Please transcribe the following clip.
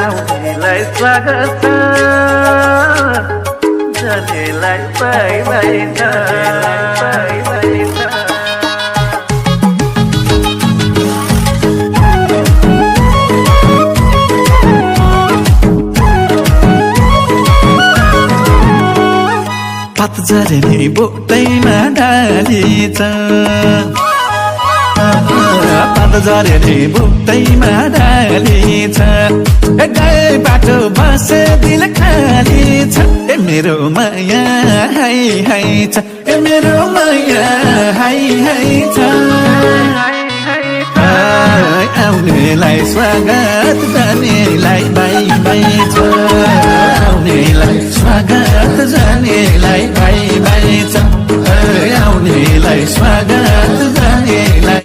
आउनेलाई स्वागत छ जानेलाई बाई बाई छ बाई बाई छ पतझरले बोटैमा डाली छ पतझरले बोटैमा डाली छ गए बाटो बसे दिल खाली छ ए मेरो माया हाई हाई छ ए मेरो माया हाई हाई छ आउनेलाई स्वागत जानेलाई बाई बाई छ आउनेलाई स्वागत जानेलाई बाई